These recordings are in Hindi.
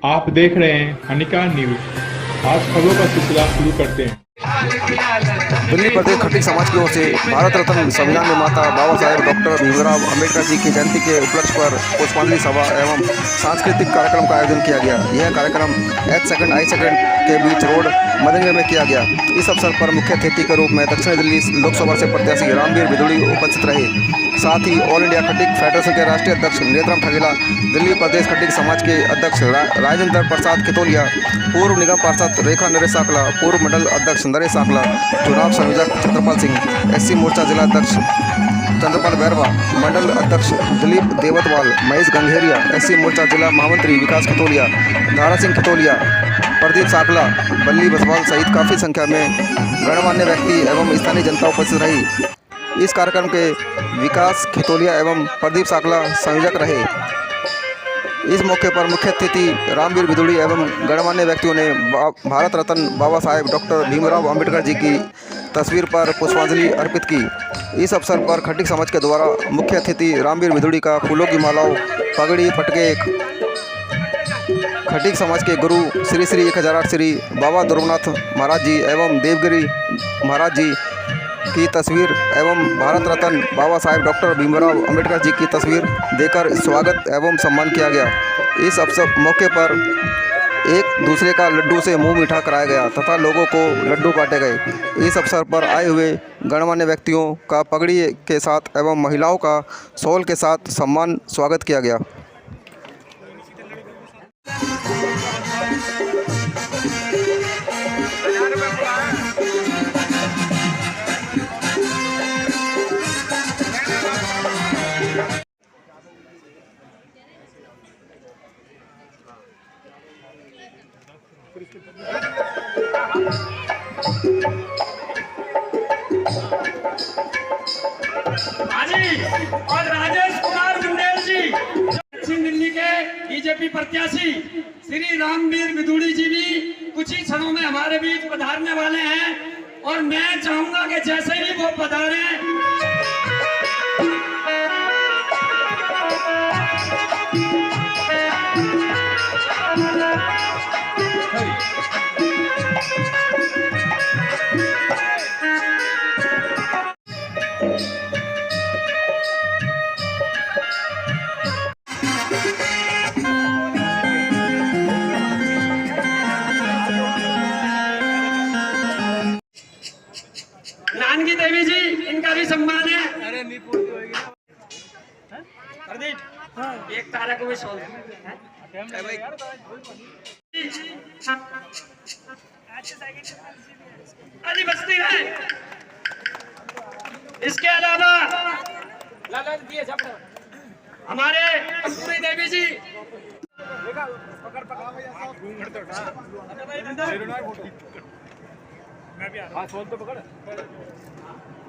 आप देख रहे हैं हनिका न्यूज। आज खबरों का सिलसिला शुरू करते हैं। दिल्ली प्रदेश खट्टिक समाज की ओर से भारत रत्न संविधान निर्माता बाबा साहेब डॉक्टर भीमराव अंबेडकर जी की जयंती के उपलक्ष्य पर पुष्पांजलि सभा एवं सांस्कृतिक कार्यक्रम का आयोजन किया गया। यह कार्यक्रम H सेकंड I सेकंड के बीच रोड मदनगंज में किया गया। इस अवसर पर मुख्य अतिथि के रूप में दक्षिण दिल्ली लोकसभा से प्रत्याशी रामवीर बिदुड़ी उपस्थित रहे। साथ ही ऑल इंडिया खट्टिक फेडरेशन के राष्ट्रीय अध्यक्ष नेत्रम ठगेला, दिल्ली प्रदेश खट्टिक समाज के अध्यक्ष राजेंद्र प्रसाद खितौलिया, पूर्व निगम पार्षद रेखा नरेश साकला, पूर्व मंडल अध्यक्ष नरेश साकला, चुनाव संयोजक छत्रपाल सिंह, SC मोर्चा जिला अध्यक्ष चंद्रपाल बैरवा, मंडल अध्यक्ष दिलीप देवतवाल, महेश गंगेरिया, SC मोर्चा जिला महामंत्री विकास खितौलिया, धारा सिंह खितौलिया, प्रदीप साकला, बल्ली बसवाल सहित काफ़ी संख्या में गणमान्य व्यक्ति एवं स्थानीय जनता उपस्थित रही। इस कार्यक्रम के विकास खितौलिया एवं प्रदीप साकला संयोजक रहे। इस मौके पर मुख्य अतिथि रामवीर बिदुड़ी एवं गणमान्य व्यक्तियों ने भारत रत्न बाबा साहेब डॉक्टर भीमराव अंबेडकर जी की तस्वीर पर पुष्पांजलि अर्पित की। इस अवसर पर खट्टिक समाज के द्वारा मुख्य अतिथि रामवीर बिदुड़ी का फूलों की मालाओं, पगड़ी, पटके, खट्टिक समाज के गुरु श्री श्री 1008 श्री बाबा ध्रुवनाथ महाराज जी एवं देवगिरी महाराज जी की तस्वीर एवं भारत रत्न बाबा साहेब डॉक्टर भीमराव अंबेडकर जी की तस्वीर देकर स्वागत एवं सम्मान किया गया। इस अवसर मौके पर एक दूसरे का लड्डू से मुंह मीठा कराया गया तथा लोगों को लड्डू बांटे गए। इस अवसर पर आए हुए गणमान्य व्यक्तियों का पगड़ी के साथ एवं महिलाओं का शॉल के साथ सम्मान स्वागत किया गया। और राजेश कुमार बुंदेल जी, दक्षिण दिल्ली के बीजेपी प्रत्याशी श्री रामवीर बिदुड़ी जी भी कुछ ही क्षणों में हमारे बीच पधारने वाले हैं और मैं चाहूंगा कि जैसे ही वो पधारे नानकी देवी जी, इनका भी सम्मान है। अरे प्रदीप, एक तारा को भी सॉल्व अली बस्ती है। इसके अलावा हमारे कस्तूरी देवी जी,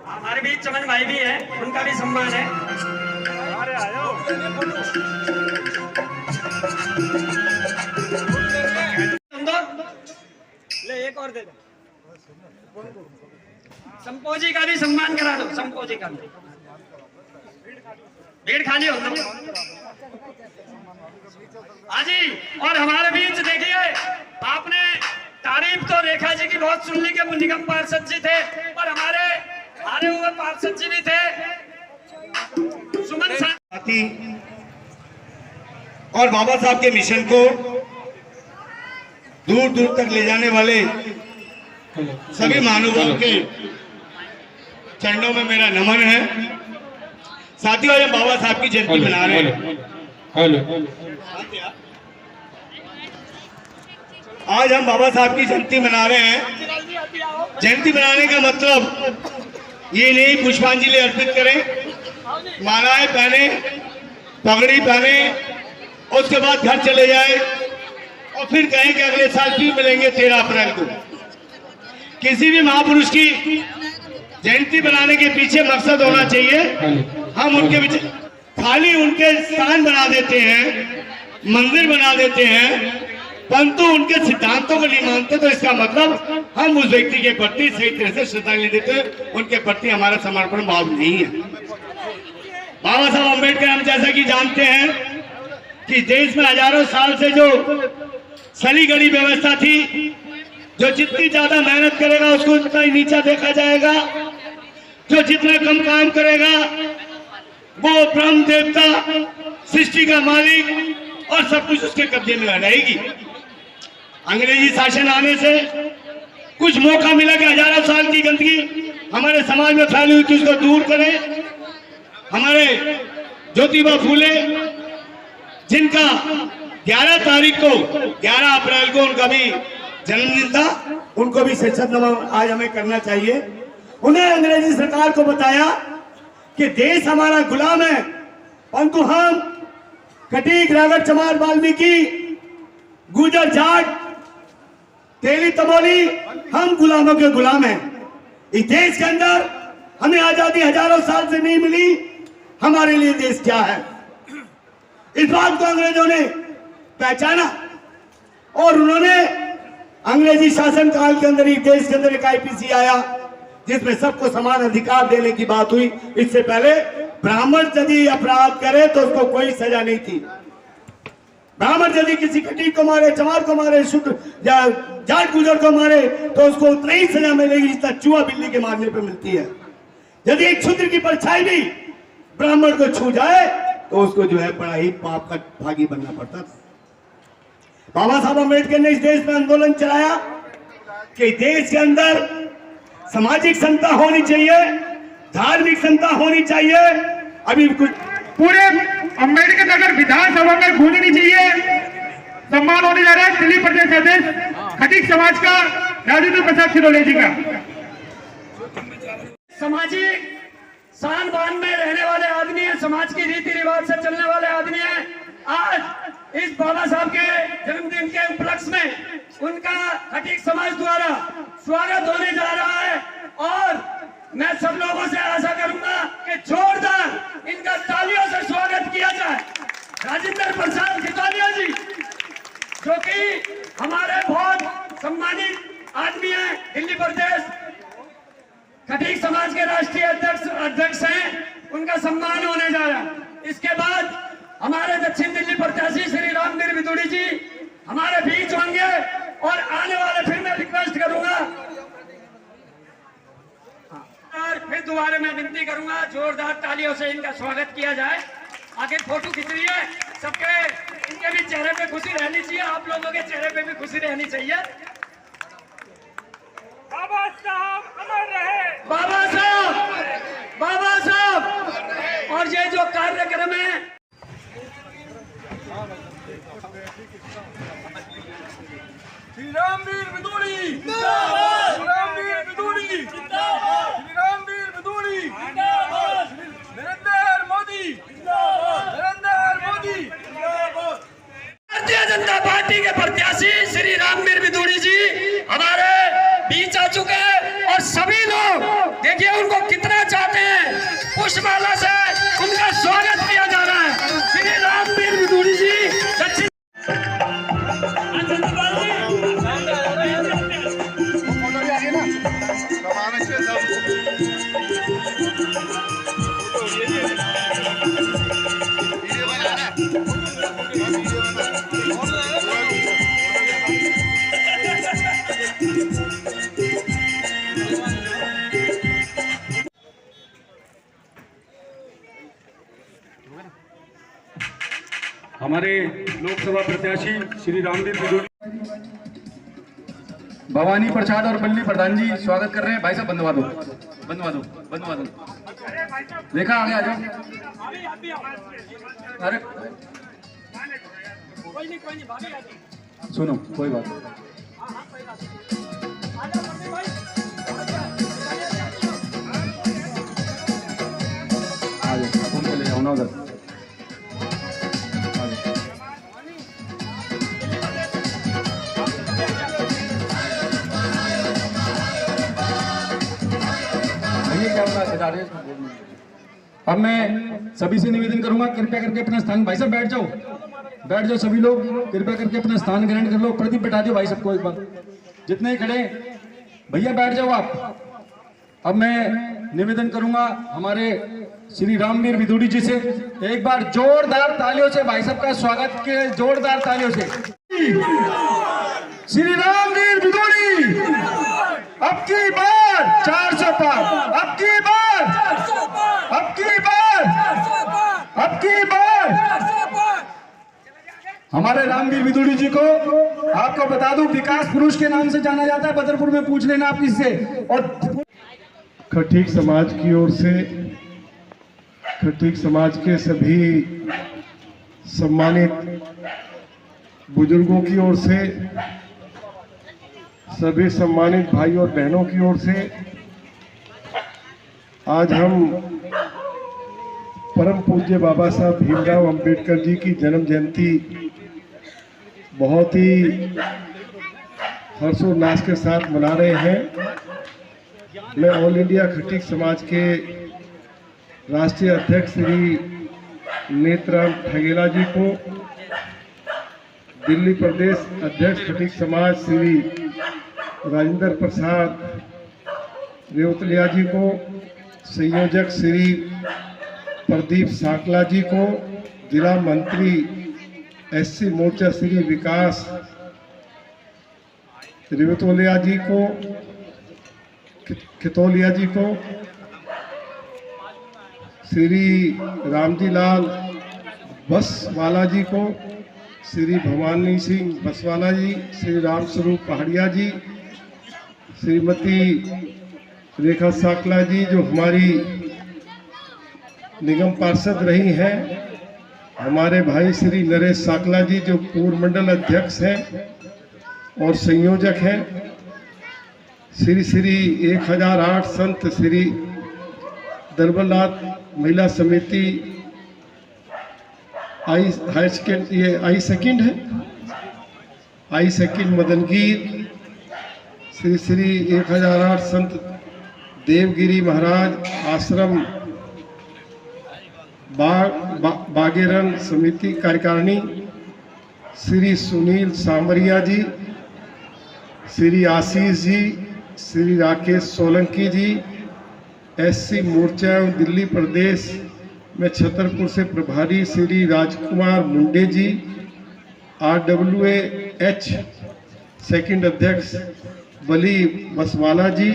हमारे बीच चमन भाई भी हैं, उनका भी सम्मान है। ले एक और दे दो। संपोजी का भी सम्मान करा दो। संपोजी का भी भीड़ खाली हो हाजी। और हमारे बीच देखिए, आपने तारीफ तो रेखा जी की बहुत सुन ली कि वो निगम पार्षद जी थे और हमारे हारे हुए पार्षद जी भी थे। सुमन साथी और बाबा साहब के मिशन को दूर दूर तक ले जाने वाले सभी महानुभावों के चरणों में मेरा नमन है। साथियों, आज हम बाबा साहब की जयंती मना रहे हैं। आज हम बाबा साहब की जयंती मना रहे हैं। जयंती मनाने का मतलब ये नहीं पुष्पांजलि अर्पित करें, मालाएं पहने, पगड़ी पहने, उसके बाद घर चले जाए और फिर कहें कि अगले साल फिर मिलेंगे 13 अप्रैल को। किसी भी महापुरुष की जयंती बनाने के पीछे मकसद होना चाहिए। हम उनके पीछे खाली उनके स्थान बना देते हैं, मंदिर बना देते हैं, परंतु उनके सिद्धांतों को नहीं मानते, तो इसका मतलब हम उस व्यक्ति के प्रति सही तरह से श्रद्धांजलि देते, उनके प्रति हमारा समर्पण भाव नहीं है। बाबा साहब अम्बेडकर हम जैसा कि जानते हैं कि देश में हजारों साल से जो सली गली व्यवस्था थी। जो जितनी ज्यादा मेहनत करेगा उसको उतना ही नीचा देखा जाएगा, जो जितना कम काम करेगा वो ब्रह्म देवता, सृष्टि का मालिक और सब कुछ उसके कब्जे में रहेगी। अंग्रेजी शासन आने से कुछ मौका मिला कि हजारों साल की गंदगी हमारे समाज में फैली हुई थी उसको दूर करें। हमारे ज्योतिबा फूले जिनका 11 तारीख को 11 अप्रैल को उनका भी जन्मदिन था, उनको भी शिक्षक नमन आज हमें करना चाहिए। उन्हें अंग्रेजी सरकार को बताया कि देश हमारा गुलाम है, परंतु हम कटीक, रागड़, चमार, वाल्मीकि, गुजर, जाट, तेली, तमोली, हम गुलामों के गुलाम हैं। इस देश के अंदर हमें आजादी हजारों साल से नहीं मिली, हमारे लिए देश क्या है, इस बात को अंग्रेजों ने पहचाना और उन्होंने अंग्रेजी शासन काल के अंदर ही देश के अंदर एक आईपीसी आया जिसमें सबको समान अधिकार देने की बात हुई। इससे पहले ब्राह्मण यदि अपराध करे तो उसको कोई सजा नहीं थी। ब्राह्मण यदि किसी कटीक को मारे, चमार को मारे, शूद्र या जाट गुजर को मारे तो उसको उतनी ही सजा मिलेगी जितना चूहा बिल्ली के मारने पे मिलती है। यदि एक शूद्र की परछाई भी ब्राह्मण को छू जाए तो उसको जो है बड़ा ही पाप का भागी बनना पड़ता था। बाबा साहब अम्बेडकर ने इस देश में आंदोलन चलाया कि देश के अंदर सामाजिक समता होनी चाहिए, धार्मिक समता होनी चाहिए। अभी कुछ पूरे अम्बेडकर नगर विधानसभा में गूंजनी चाहिए। सम्मान होने जा रहा है दिल्ली प्रदेश अध्यक्ष खटीक समाज का राजेंद्र प्रसाद सिरोले जी का। सामाजिक शान बान में रहने वाले आदमी है, समाज की रीति रिवाज से चलने वाले आदमी है। आज इस बाबा साहब के जन्मदिन के उपलक्ष्य में उनका खटीक समाज द्वारा स्वागत होने जा रहा है और मैं सब लोगों से आशा करूंगा कि जोरदार इनका तालियों से स्वागत किया जाए। राजेंद्र प्रसाद सिरोले जी जो कि हमारे बहुत सम्मानित आदमी हैं, दिल्ली प्रदेश खटीक समाज के राष्ट्रीय अध्यक्ष हैं, उनका सम्मान होने जा रहा है। इसके बाद हमारे दक्षिण दिल्ली प्रत्याशी श्री रामवीर विदुड़ी जी हमारे बीच होंगे और आने वाले फिर मैं रिक्वेस्ट करूंगा और फिर दोबारा मैं विनती करूंगा जोरदार तालियों से इनका स्वागत किया जाए। आखिर फोटो खींच रही है, सबके इनके भी चेहरे पे खुशी रहनी चाहिए, आप लोगों के चेहरे पे भी खुशी रहनी चाहिए। बाबा साहब अमर रहे, बाबा साहब। और ये जो कार्यक्रम है श्री रामवीर विदुड़ी जिंदाबाद, श्री रामवीर विदुड़ी जिंदाबाद, श्री रामवीर विदुड़ी जिंदाबाद, नरेंद्र मोदी जिंदाबाद, नरेंद्र मोदी जिंदाबाद। भारतीय जनता पार्टी के प्रत्याशी श्री रामवीर विदुड़ी जी हमारे बीच आ चुके हैं और सभी लोग देखिए उनको कितना चाहते हैं, पुष्पमाला से उनका स्वागत किया जा रहा है। श्री रामवीर विदुड़ी जी दक्षिण हमारे लोकसभा प्रत्याशी श्री रामवीर विदुड़ी, भवानी प्रसाद और बल्ली प्रधान जी स्वागत कर रहे हैं। भाई साहब बंधवा दो, बंधवा दो, बंधवा दो। देखा आगे आ जाओ। अरे सुनो, कोई बात नहीं। आ जाओ, तुम चले जाओ ना उधर। अब मैं सभी से निवेदन करूंगा कृपया करके अपना स्थान, भाई साहब बैठ जाओ सभी लोग, कृपया करके अपना स्थान ग्रहण कर लो। प्रदीप बैठा दियो भाई सबको एक बार, जितने ही खड़े भैया बैठ जाओ आप। अब मैं निवेदन करूंगा हमारे श्री रामवीर विदुड़ी जी से, एक बार जोरदार तालियों से भाई साहब का स्वागत के, जोरदार तालियों से। श्री रामवीर बिदुड़ी अब की बार 400 पार, अब की बार, अब की बार, अब की बार। हमारे रामवीर बिदुड़ी जी को आपको बता दूं विकास पुरुष के नाम से जाना जाता है। बदरपुर में पूछ लेना आप किससे। और खटीक समाज की ओर से, खटीक समाज के सभी सम्मानित बुजुर्गों की ओर से, सभी सम्मानित भाई और बहनों की ओर से आज हम परम पूज्य बाबा साहब भीमराव अंबेडकर जी की जन्म जयंती बहुत ही हर्षोल्लास के साथ मना रहे हैं। मैं ऑल इंडिया खटीक समाज के राष्ट्रीय अध्यक्ष श्री नेतराम ठगेला जी को, दिल्ली प्रदेश अध्यक्ष खटीक समाज श्री राजेंद्र प्रसाद रेवतलिया जी को, संयोजक श्री प्रदीप साकला जी को, जिला मंत्री एससी मोर्चा श्री विकास रेवतलिया जी को, खितौलिया जी को, श्री रामजी लाल बसवाला जी को, श्री भवानी सिंह बसवाला जी, श्री राम स्वरूप पहाड़िया जी, श्रीमती रेखा साकला जी जो हमारी निगम पार्षद रही हैं, हमारे भाई श्री नरेश साकला जी जो पूर्व मंडल अध्यक्ष हैं और संयोजक हैं, श्री 1008 संत श्री दरबारनाथ महिला समिति आई सेकंड मदनगीर, श्री 1008 संत देवगिरी महाराज आश्रम बागेरन समिति कार्यकारिणी, श्री सुनील सांवरिया जी, श्री आशीष जी, श्री राकेश सोलंकी जी, एससी मोर्चा एवं दिल्ली प्रदेश में छतरपुर से प्रभारी श्री राजकुमार मुंडे जी, RWAH सेकंड अध्यक्ष बली बसवाला जी,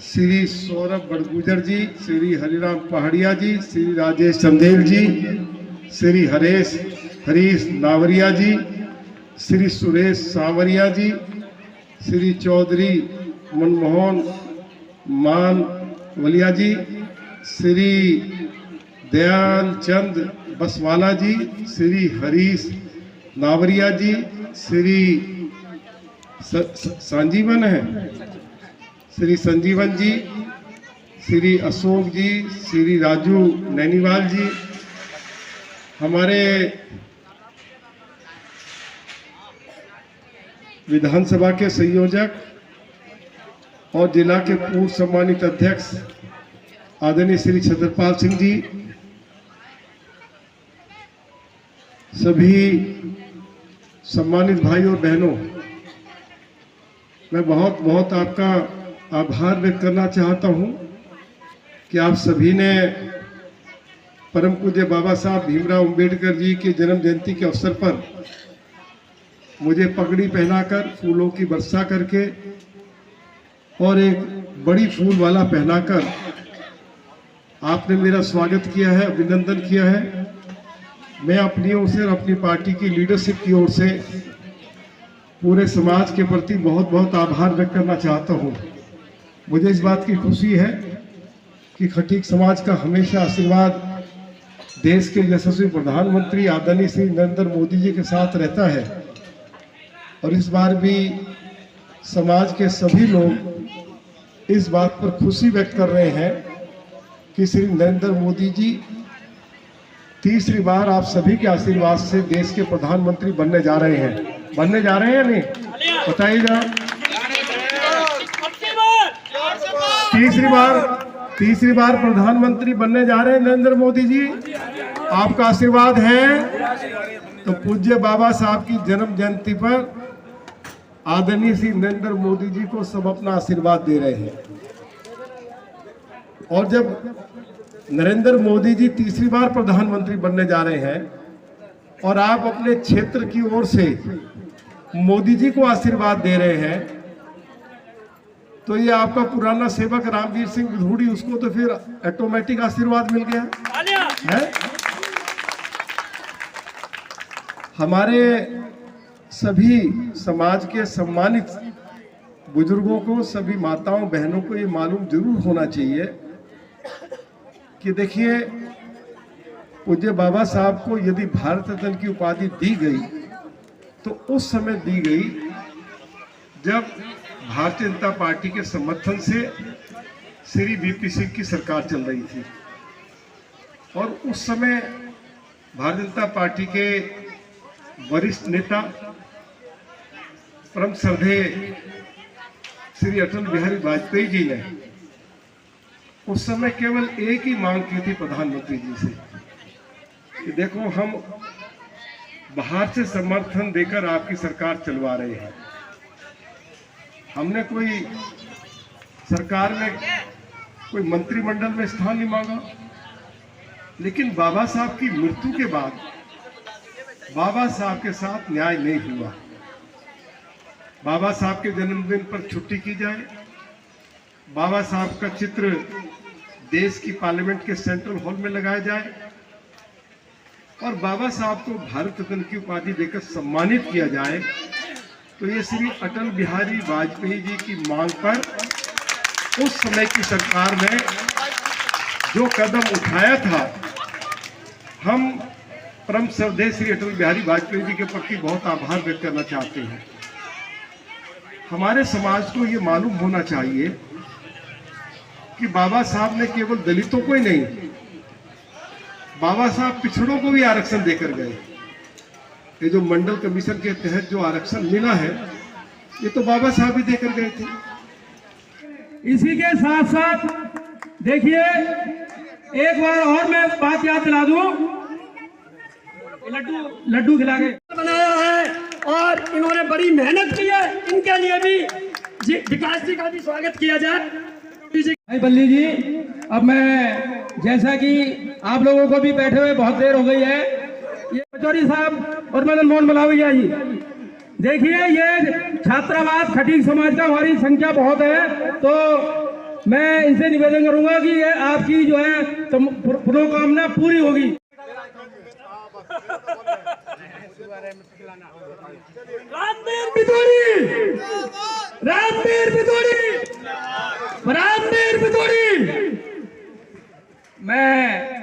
श्री सौरभ बड़गुजर जी, श्री हरिराम पहाड़िया जी, श्री राजेश चंदेल जी, श्री हरीश नावरिया जी, श्री सुरेश सांवरिया जी, श्री चौधरी मनमोहन मानवलिया जी, श्री दयाल चंद बसवाला जी, श्री हरीश नावरिया जी, श्री संजीवन है श्री संजीवन जी, श्री अशोक जी, श्री राजू नैनीवाल जी, हमारे विधानसभा के संयोजक और जिला के पूर्व सम्मानित अध्यक्ष आदरणीय श्री छत्रपाल सिंह जी, सभी सम्मानित भाई और बहनों, मैं बहुत बहुत आपका आभार व्यक्त करना चाहता हूं कि आप सभी ने परम पूज्य बाबा साहब भीमराव अंबेडकर जी के जन्म जयंती के अवसर पर मुझे पगड़ी पहनाकर, फूलों की वर्षा करके और एक बड़ी फूल वाला पहनाकर आपने मेरा स्वागत किया है, अभिनंदन किया है। मैं अपनी ओर से और अपनी पार्टी की लीडरशिप की ओर से पूरे समाज के प्रति बहुत बहुत आभार व्यक्त करना चाहता हूँ। मुझे इस बात की खुशी है कि खटीक समाज का हमेशा आशीर्वाद देश के यशस्वी प्रधानमंत्री आदरणीय श्री नरेंद्र मोदी जी के साथ रहता है और इस बार भी समाज के सभी लोग इस बात पर खुशी व्यक्त कर रहे हैं कि श्री नरेंद्र मोदी जी तीसरी बार आप सभी के आशीर्वाद से देश के प्रधानमंत्री बनने जा रहे हैं। बनने जा रहे हैं या नहीं बताइए जरा। तीसरी बार प्रधानमंत्री बनने जा रहे हैं नरेंद्र मोदी जी। आपका आशीर्वाद है तो पूज्य बाबा साहब की जन्म जयंती पर आदरणीय श्री नरेंद्र मोदी जी को सब अपना आशीर्वाद दे रहे हैं। और जब नरेंद्र मोदी जी तीसरी बार प्रधानमंत्री बनने जा रहे हैं और आप अपने क्षेत्र की ओर से मोदी जी को आशीर्वाद दे रहे हैं, तो ये आपका पुराना सेवक रामवीर सिंह विधूड़ी, उसको तो फिर ऑटोमेटिक आशीर्वाद मिल गया है। हमारे सभी समाज के सम्मानित बुजुर्गों को, सभी माताओं बहनों को ये मालूम जरूर होना चाहिए कि देखिए, पूज्य बाबा साहब को यदि भारत रत्न की उपाधि दी गई तो उस समय दी गई जब भारतीय जनता पार्टी के समर्थन से श्री वीपी सिंह की सरकार चल रही थी, और उस समय भारतीय जनता पार्टी के वरिष्ठ नेता परम श्रद्धेय श्री अटल बिहारी वाजपेयी जी ने उस समय केवल एक ही मांग की थी प्रधानमंत्री जी से कि देखो, हम बाहर से समर्थन देकर आपकी सरकार चलवा रहे हैं, हमने कोई सरकार में कोई मंत्रिमंडल में स्थान नहीं मांगा। लेकिन बाबा साहब की मृत्यु के बाद बाबा साहब के साथ न्याय नहीं हुआ। बाबा साहब के जन्मदिन पर छुट्टी की जाए, बाबा साहब का चित्र देश की पार्लियामेंट के सेंट्रल हॉल में लगाया जाए और बाबा साहब को भारत रत्न की उपाधि देकर सम्मानित किया जाए, तो ये श्री अटल बिहारी वाजपेयी जी की मांग पर उस समय की सरकार ने जो कदम उठाया था, हम परम श्रद्धेय श्री अटल बिहारी वाजपेयी जी के प्रति बहुत आभार व्यक्त करना चाहते हैं। हमारे समाज को ये मालूम होना चाहिए कि बाबा साहब ने केवल दलितों को ही नहीं, बाबा साहब पिछड़ों को भी आरक्षण देकर गए। ये जो मंडल कमीशन के तहत जो आरक्षण मिला है, ये तो बाबा साहब ही देकर गए थे। इसी के साथ साथ देखिए, एक बार और मैं बात याद दिला दूं, लड्डू खिला के बनाया है और इन्होंने बड़ी मेहनत की है, इनके लिए भी विकास जी का भी स्वागत किया जाए। भाई बल्ली जी, अब मैं, जैसा कि आप लोगों को भी बैठे हुए बहुत देर हो गई है, ये पचौरी साहब और मदन मोहन मलावैया जी, देखिए ये छात्रावास खटीक समाज का हमारी संख्या बहुत है, तो मैं इनसे निवेदन करूंगा कि ये आपकी जो है मनोकामना पूरी होगी। रामवीर विदूड़ी, रामवीर विदूड़ी, रामवीर विदूड़ी। मैं